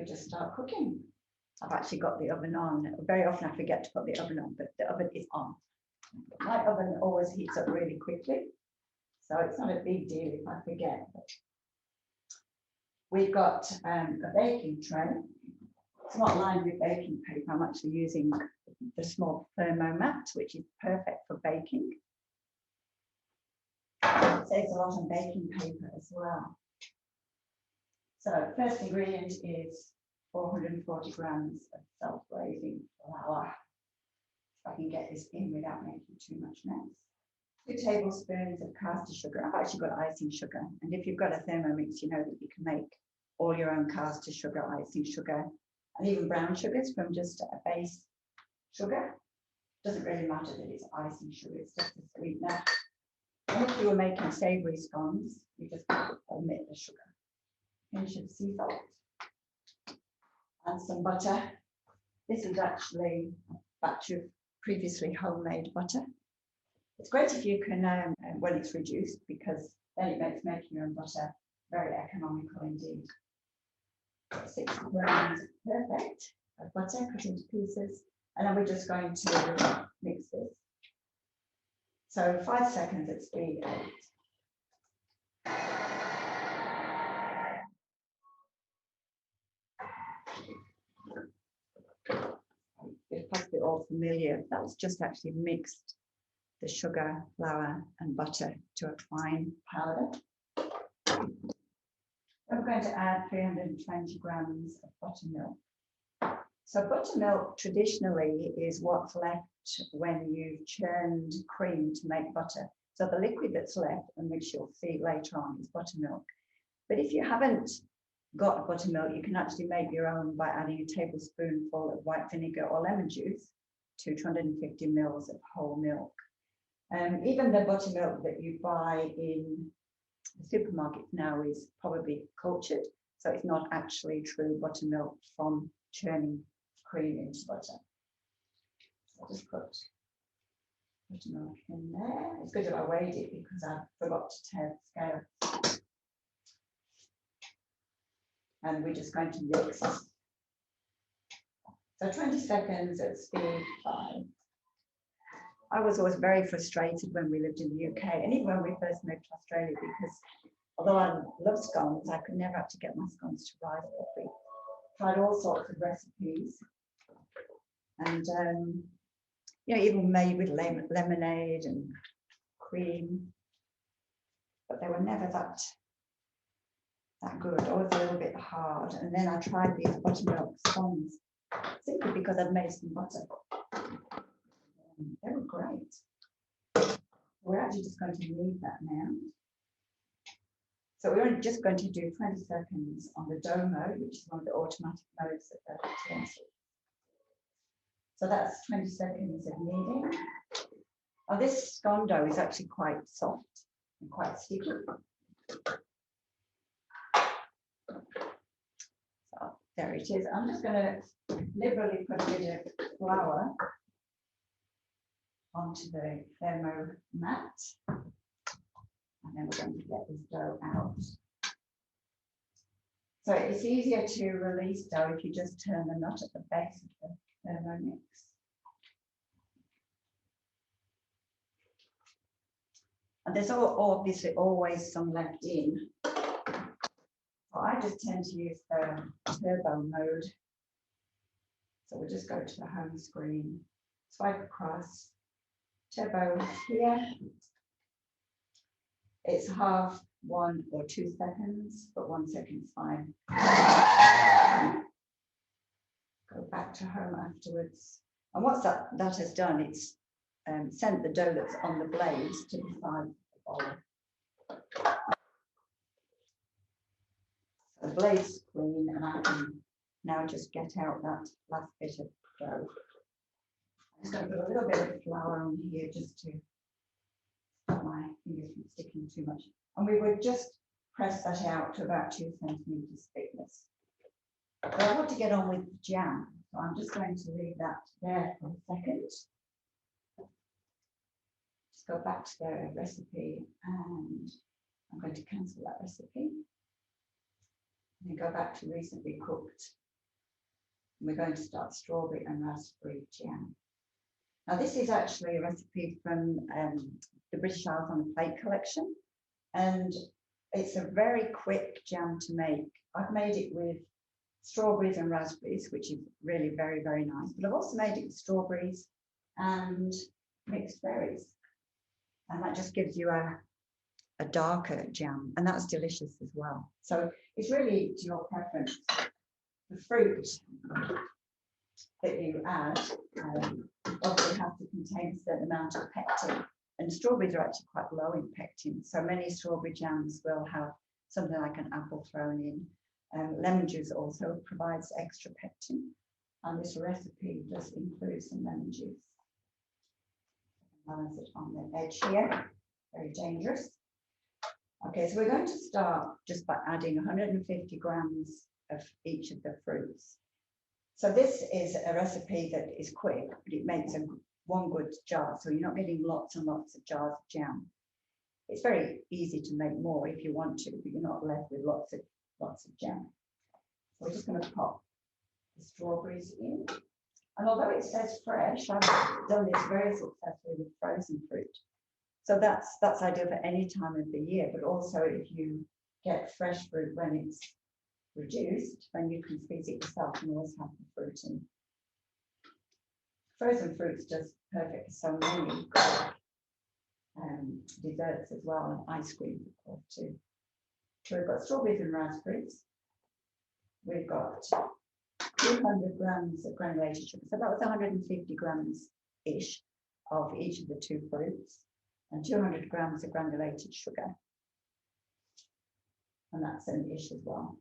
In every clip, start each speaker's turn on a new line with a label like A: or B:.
A: we just start cooking. I've actually got the oven on. Very often I forget to put the oven on, but the oven is on. My oven always heats up really quickly, so it's not a big deal if I forget. We've got a baking tray. It's not lined with baking paper. I'm actually using the small Thermomix, which is perfect for baking. It saves a lot on baking paper as well. So first ingredient is 440 grams of self-raising flour. If I can get this in without making too much mess. 2 tablespoons of caster sugar. I've actually got icing sugar. And if you've got a Thermomix, you know that you can make all your own caster sugar, icing sugar, and even brown sugars from just a base sugar. Doesn't really matter that it's icing sugar, it's just a sweetener. And if you were making savoury scones, you just omit the sugar. Pinch of sea salt and some butter. This is actually a batch of previously homemade butter. It's great if you can, when it's reduced, because then it makes making your own butter very economical indeed. 6 grams, perfect, of butter cut into pieces, and then we're just going to mix this. So 5 seconds at speed 8. You're possibly all familiar. That's just actually mixed the sugar, flour, and butter to a fine powder. We're going to add 320 grams of buttermilk. So buttermilk traditionally is what's left when you've churned cream to make butter. So the liquid that's left, and which you'll see later on, is buttermilk. But if you haven't got buttermilk, you can actually make your own by adding a tablespoonful of white vinegar or lemon juice to 250 mils of whole milk. Even the buttermilk that you buy in the supermarkets now is probably cultured, so it's not actually true buttermilk from churning cream into butter. So I'll just put buttermilk in there. It's good that I weighed it because I forgot to tare the scale. And we're just going to mix. So 20 seconds at speed 5. I was always very frustrated when we lived in the UK, and even when we first moved to Australia, because although I love scones, I could never have to get my scones to rise properly. Tried all sorts of recipes, and you know, even made with lemonade and cream, but they were never that good. Always a little bit hard. And then I tried these buttermilk scones simply because I'd made some butter. They were great. We're actually just going to leave that now. So we're just going to do 20 seconds on the dough mode, which is one of the automatic modes that they're expensive. So that's 20 seconds of kneading. Now this scone dough is actually quite soft and quite sticky. So there it is. I'm just going to liberally put a bit of flour onto the thermo mat, and then we're going to get this dough out. So it's easier to release dough if you just turn the nut at the base of the Thermomix. And there's obviously always some left in. So I just tend to use the turbo mode. So we'll just go to the home screen, swipe across. Turbo here. It's half 1 or 2 seconds, but 1 second is fine. Go back to home afterwards. And what that has done, it's sent the dough that's on the blades to the side of the bowl. So the blade's clean, and I can now just get out that last bit of dough. I'm just going to put a little bit of flour on here just to stop my fingers from sticking too much. And we would just press that out to about 2 centimeters thickness. So I want to get on with the jam, so I'm just going to leave that there for a second. Just go back to the recipe, and I'm going to cancel that recipe. And then go back to recently cooked We're going to start strawberry and raspberry jam. Now this is actually a recipe from the British Isles on a Plate collection, and it's a very quick jam to make. I've made it with strawberries and raspberries, which is really very, very nice, but I've also made it with strawberries and mixed berries, and that just gives you a darker jam, and that's delicious as well. So it's really to your preference. The fruit that you add obviously has to contain a certain amount of pectin, and strawberries are actually quite low in pectin, so many strawberry jams will have something like an apple thrown in. Lemon juice also provides extra pectin, and this recipe does include some lemon juice. Balance it on the edge here, very dangerous. Okay, so we're going to start just by adding 150 grams of each of the fruits. So this is a recipe that is quick, but it makes one good jar, so you're not getting lots and lots of jars of jam. It's very easy to make more if you want to, but you're not left with lots of jam. So we're just going to pop the strawberries in. And although it says fresh, I've done this very successfully with frozen fruit. So that's ideal for any time of the year, but also if you get fresh fruit when it's reduced, then you can freeze it yourself and always have the fruit in. Frozen fruit's just perfect for so many desserts as well, and ice cream of course too. So we've got strawberries and raspberries. We've got 200 grams of granulated sugar. So that was 150 grams-ish of each of the two fruits, and 200 grams of granulated sugar. And that's an ish as well.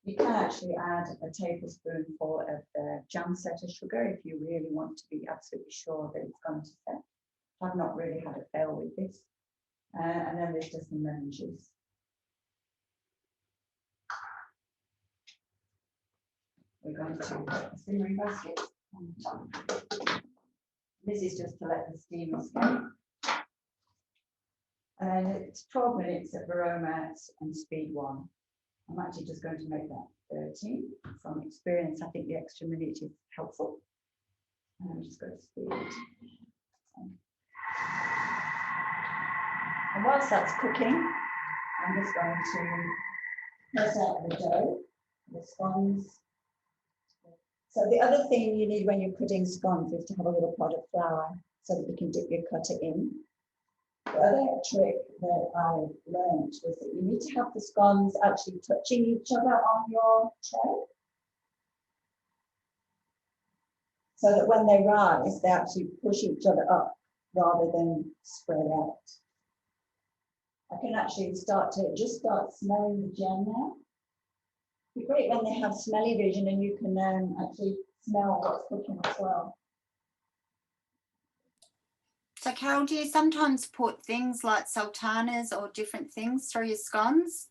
A: You can actually add a tablespoonful of the jam setter sugar if you really want to be absolutely sure that it's going to set. I've not really had a fail with this. And then there's just some lemon juice. We're going to put a simmering basket on the top. This is just to let the steam escape. And it's 12 minutes at aroma and speed 1. I'm actually just going to make that 13. From experience, I think the extra minute is helpful. And I'm just going to speed it. And whilst that's cooking, I'm just going to press out the dough, the scones. So the other thing you need when you're cutting scones is to have a little pot of flour so that you can dip your cutter in. The other trick that I learned was that you need to have the scones actually touching each other on your tray, so that when they rise, they actually push each other up rather than spread out. I can actually start smelling the jam now. It's great when they have smelly vision and you can actually smell what's cooking as well.
B: So Carole, do you sometimes put things like sultanas or different things through your scones?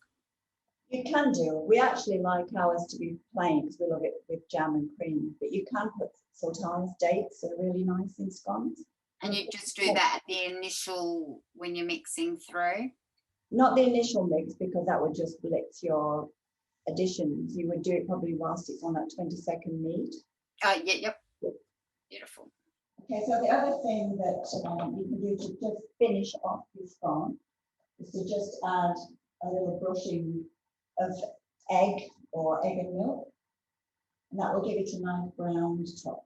A: You can do. We actually like ours to be plain because we love it with jam and cream, but you can put sultanas. Dates are really nice in scones.
B: And you just do that at the initial, when you're mixing through?
A: Not the initial mix, because that would just blitz your additions. You would do it probably whilst it's on that 20-second knead.
B: Oh, yeah, yep. Beautiful.
A: Okay, so the other thing that you can do to just finish off your scone is to just add a little brushing of egg or egg and milk, and that will give it a nice browned top.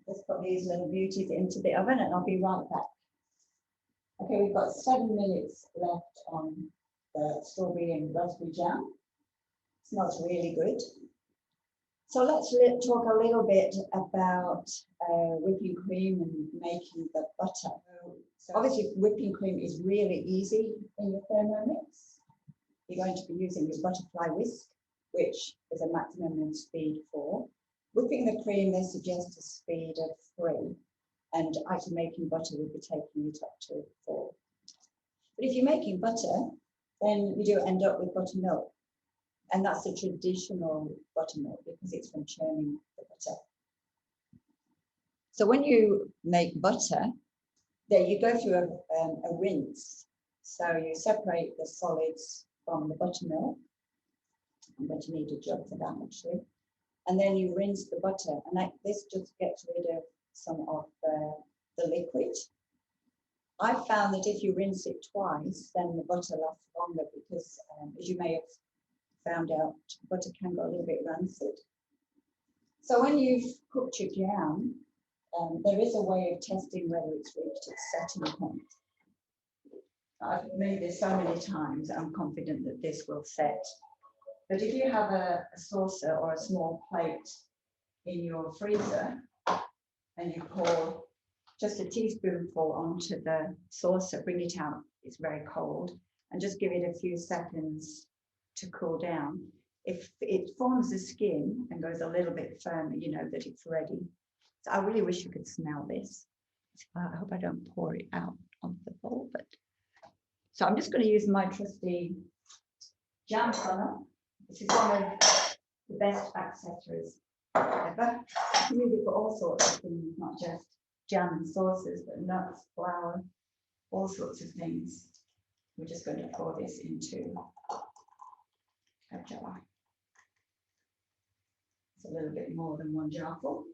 A: Just put these little beauties into the oven and I'll be right back. Okay, we've got 7 minutes left on the strawberry and raspberry jam. It smells really good. So let's talk a little bit about whipping cream and making the butter. So obviously whipping cream is really easy in your Thermomix. You're going to be using your butterfly whisk, which is a maximum of speed 4. Whipping the cream, they suggest a speed of 3. And actually making butter would be taking it up to 4. But if you're making butter, then you do end up with buttermilk. And that's the traditional buttermilk because it's from churning the butter. So when you make butter, then you go through a rinse. So you separate the solids from the buttermilk. I'm going to need a jug for that actually. And then you rinse the butter, and this just gets rid of some of the liquid. I found that if you rinse it twice, then the butter lasts longer because, as you may have found out, butter can go a little bit rancid. So when you've cooked your jam, there is a way of testing whether it's reached its setting point. I've made this so many times, I'm confident that this will set. But if you have a saucer or a small plate in your freezer and you pour just a teaspoonful onto the saucer, bring it out, it's very cold, and just give it a few seconds to cool down. If it forms the skin and goes a little bit firmer, you know that it's ready. So I really wish you could smell this. I hope I don't pour it out of the bowl, but so I'm just going to use my trusty jam funnel. This is one of the best accessories ever. You can use it for all sorts of things, not just jam and sauces, but nuts, flour, all sorts of things. We're just going to pour this into a jar. It's a little bit more than one jar full.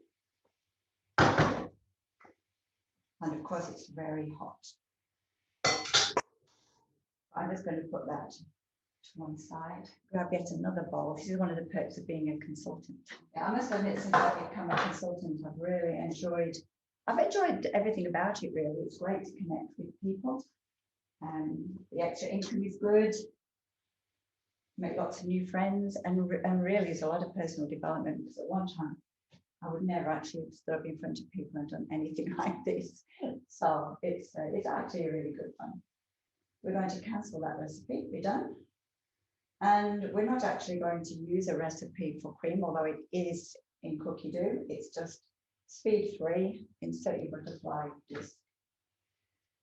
A: And of course, it's very hot. I'm just going to put that to one side. Grab yet another bowl. This is one of the perks of being a consultant. Yeah, I must admit, since I've become a consultant, I've enjoyed everything about it, really. It's great to connect with people. The extra income is good. Make lots of new friends, and really there's a lot of personal development, because at one time I would never actually have stood up in front of people and done anything like this. So it's actually really good fun. We're going to cancel that recipe, we're done. And we're not actually going to use a recipe for cream, although it is in Cookie Dough. It's just speed 3, insert your butterfly disc.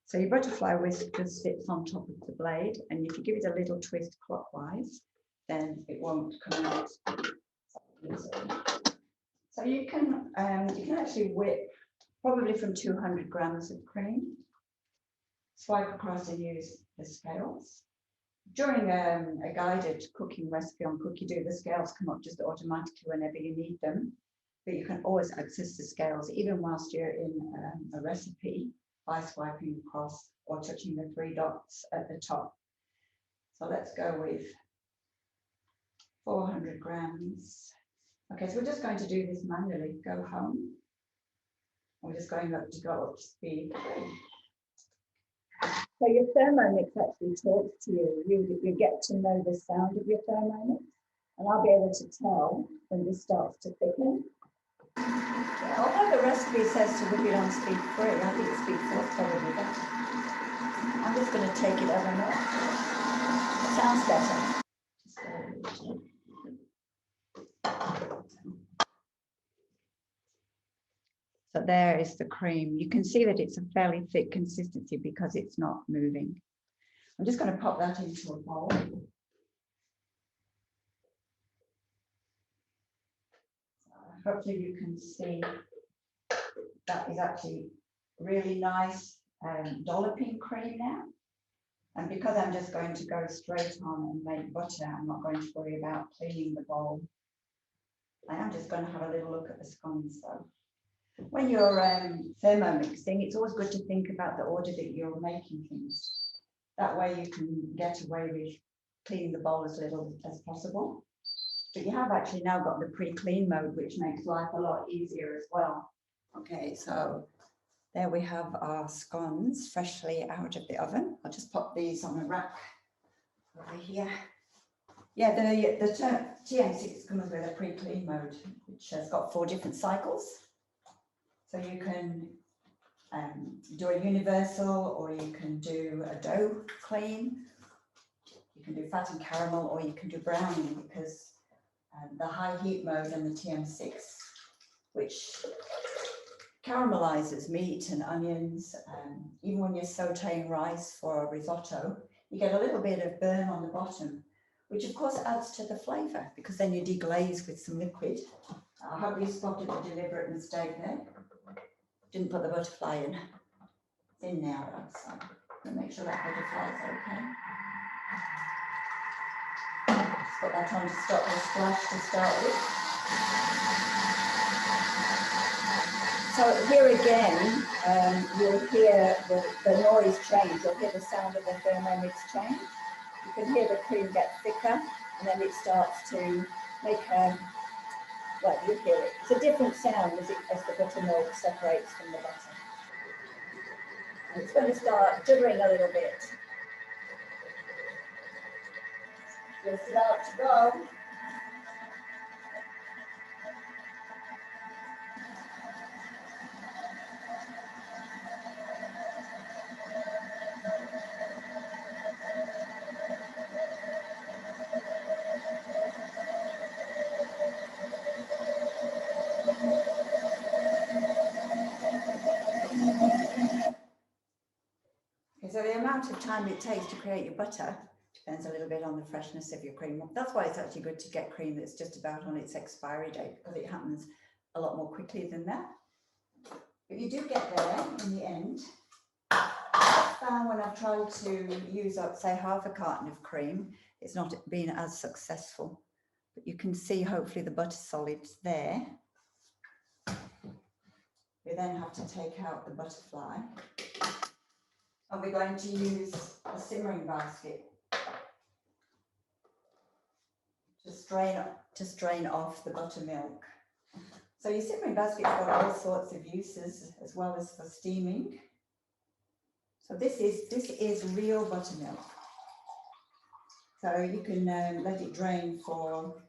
A: So your butterfly whisk just sits on top of the blade, and if you give it a little twist clockwise, then it won't come out. So you can actually whip probably from 200 grams of cream. Swipe across and use the scales. During a guided cooking recipe on Cookie Dough, the scales come up just automatically whenever you need them, but you can always access the scales even whilst you're in a recipe by swiping across or touching the 3 dots at the top. So let's go with 400 grams. Okay, so we're just going to do this manually. Go home. We're just going up to go up to speed 3. So your Thermomix actually talks to you. You get to know the sound of your Thermomix, and I'll be able to tell when this starts to thicken. Yeah, although the recipe says to whip it on speed 3, I think speed 4 is probably better. I'm just going to take it over now. Sounds better. So there is the cream. You can see that it's a fairly thick consistency because it's not moving. I'm just going to pop that into a bowl. Hopefully you can see that is actually really nice dolloping cream now. And because I'm just going to go straight on and make butter, I'm not going to worry about cleaning the bowl. I am just going to have a little look at the scones though. When you're thermomixing, it's always good to think about the order that you're making things. That way you can get away with cleaning the bowl as little as possible. But you have actually now got the pre-clean mode, which makes life a lot easier as well. Okay, so there we have our scones freshly out of the oven. I'll just pop these on a rack over here. Yeah, the TM6 comes with a pre-clean mode, which has got 4 different cycles. So you can do a universal, or you can do a dough clean. You can do fat and caramel, or you can do browning, because the high heat mode and the TM6, which caramelizes meat and onions, even when you're sauteing rice for a risotto, you get a little bit of burn on the bottom, which of course adds to the flavor, because then you deglaze with some liquid. I hope you spotted the deliberate mistake there. Didn't put the butterfly in. It's in now though, so I'm going to make sure that butterfly is okay. Put that on to stop the splash to start with. So here again, you'll hear the noise change. You'll hear the sound of the Thermomix change. You can hear the cream get thicker, and then it starts to make a, well, you hear it. It's a different sound as the buttermilk separates from the butter. And it's going to start jittering a little bit. Just about to go. So the amount of time it takes to create your butter depends a little bit on the freshness of your cream. That's why it's actually good to get cream that's just about on its expiry date, because it happens a lot more quickly than that. But you do get there in the end. I found when I've tried to use up, say, half a carton of cream, it's not been as successful. But you can see hopefully the butter solids there. We then have to take out the butterfly. And we're going to use a simmering basket to strain off the buttermilk. So your simmering basket's got all sorts of uses as well as for steaming. So this is real buttermilk. So you can let it drain for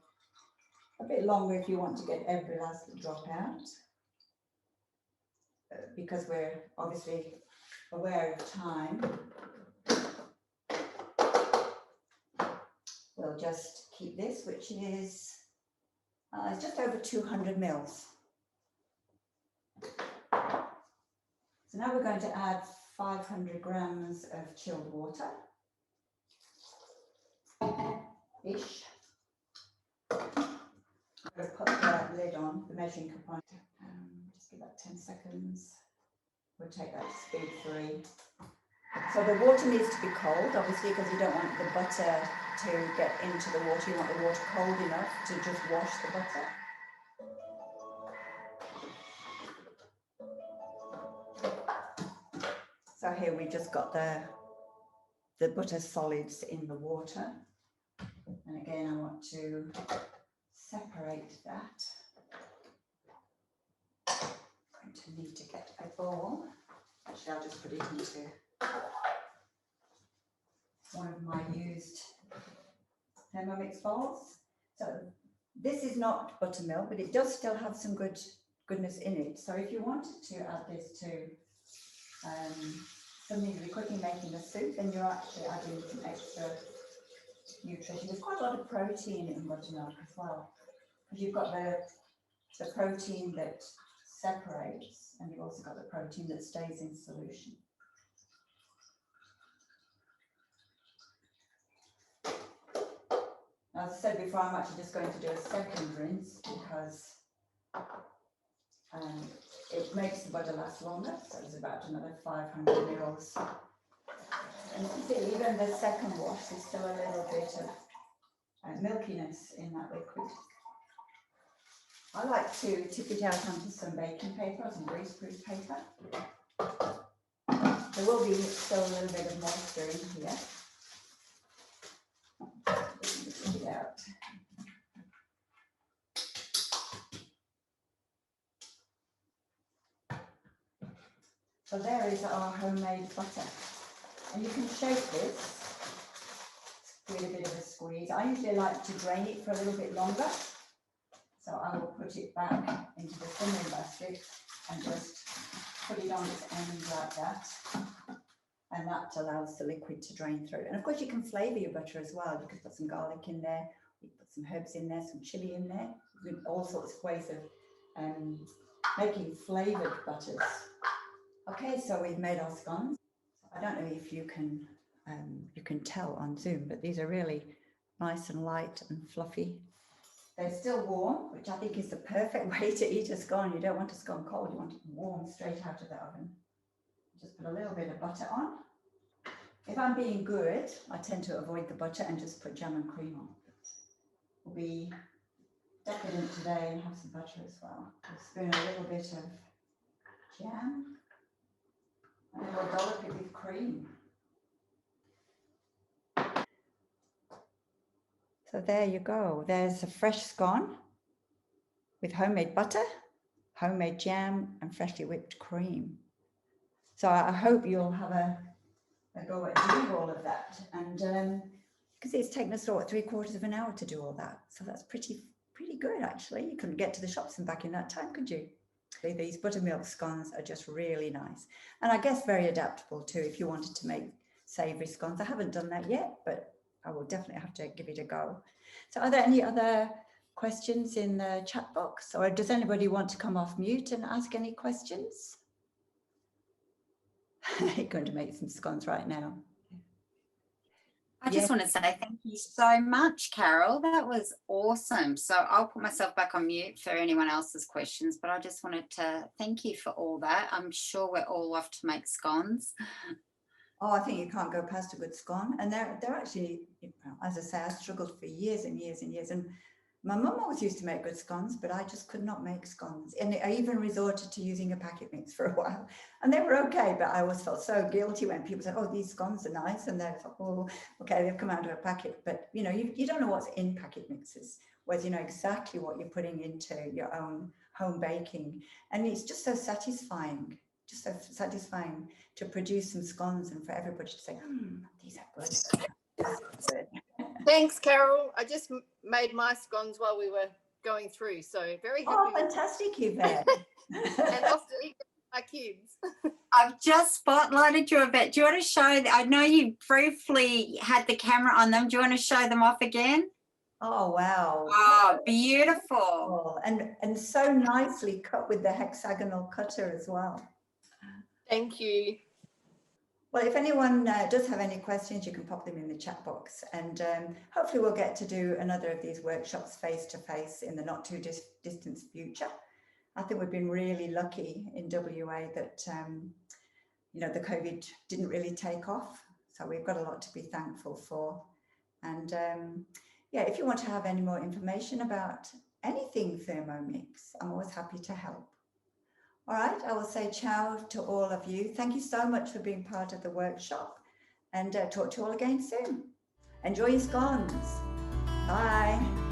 A: a bit longer if you want to get every last drop out. Because we're obviously aware of time, we'll just keep this, which is it's just over 200 mils. So now we're going to add 500 grams of chilled water, ish. I'm going to put the lid on, the measuring cup on. Just give that 10 seconds. We'll take that to speed 3. So the water needs to be cold, obviously, because you don't want the butter to get into the water. You want the water cold enough to just wash the butter. So here we just got the butter solids in the water. And again, I want to separate that. I'm going to need to get a bowl. Actually, I'll just put it into one of my used Thermomix bowls. So this is not buttermilk, but it does still have some goodness in it. So if you wanted to add this to something you're cooking, making a soup, then you're actually adding some extra nutrition. There's quite a lot of protein in buttermilk as well, because you've got the protein that separates, and you've also got the protein that stays in solution. As I said before, I'm actually just going to do a second rinse because it makes the butter last longer. So it's about another 500 mils. And you can see even the second wash, there's still a little bit of milkiness in that liquid. I like to tip it out onto some baking paper or some greaseproof paper. There will be still a little bit of moisture in here. Tip it out. So there is our homemade butter. And you can shake this with a bit of a squeeze. I usually like to drain it for a little bit longer. So I will put it back into the simmering basket and just put it on its end like that. And that allows the liquid to drain through. And of course you can flavour your butter as well. You could put some garlic in there, you put some herbs in there, some chilli in there. All sorts of ways of making flavoured butters. Okay, so we've made our scones. I don't know if you can tell on Zoom, but these are really nice and light and fluffy. They're still warm, which I think is the perfect way to eat a scone. You don't want a scone cold, you want it warm straight out of the oven. Just put a little bit of butter on. If I'm being good, I tend to avoid the butter and just put jam and cream on. will be decadent today and have some butter as well. We'll spoon a little bit of jam and then we'll dollop it with cream. So there you go. There's a fresh scone with homemade butter, homemade jam and freshly whipped cream. So I hope you'll have a go at doing all of that. And because it's taken us what, 3/4 of an hour to do all that. So that's pretty good actually. You couldn't get to the shops and back in that time, could you? These buttermilk scones are just really nice. And I guess very adaptable too if you wanted to make savoury scones. I haven't done that yet, but I will definitely have to give it a go. So are there any other questions in the chat box, or does anybody want to come off mute and ask any questions? You're going to make some scones right now.
B: I just want to say thank you so much, Carole. That was awesome. So I'll put myself back on mute for anyone else's questions, but I just wanted to thank you for all that. I'm sure we're all off to make scones.
A: Oh, I think you can't go past a good scone. And they're actually, as I say, I struggled for years and years and years. And my mum always used to make good scones, but I just could not make scones. And I even resorted to using a packet mix for a while. And they were okay, but I always felt so guilty when people said, oh, these scones are nice. And they're like, oh, okay, they've come out of a packet. But, you know, you don't know what's in packet mixes, whereas you know exactly what you're putting into your own home baking. And it's just so satisfying. Just so satisfying to produce some scones and for everybody to say, these are good.
C: Thanks, Carole. I just made my scones while we were going through, so very happy.
A: Oh, fantastic, Yvette.
C: And off to eat with my kids.
B: I've just spotlighted you a bit. Do you want to show, I know you briefly had the camera on them. Do you want to show them off again?
A: Oh, wow.
B: Oh, beautiful.
A: Oh, and so nicely cut with the hexagonal cutter as well.
C: Thank you.
A: Well, if anyone does have any questions, you can pop them in the chat box, and hopefully we'll get to do another of these workshops face to face in the not too distant future. I think we've been really lucky in WA that you know, the COVID didn't really take off, so we've got a lot to be thankful for. And yeah, if you want to have any more information about anything Thermomix, I'm always happy to help. All right, I will say ciao to all of you. Thank you so much for being part of the workshop, and talk to you all again soon. Enjoy your scones. Bye.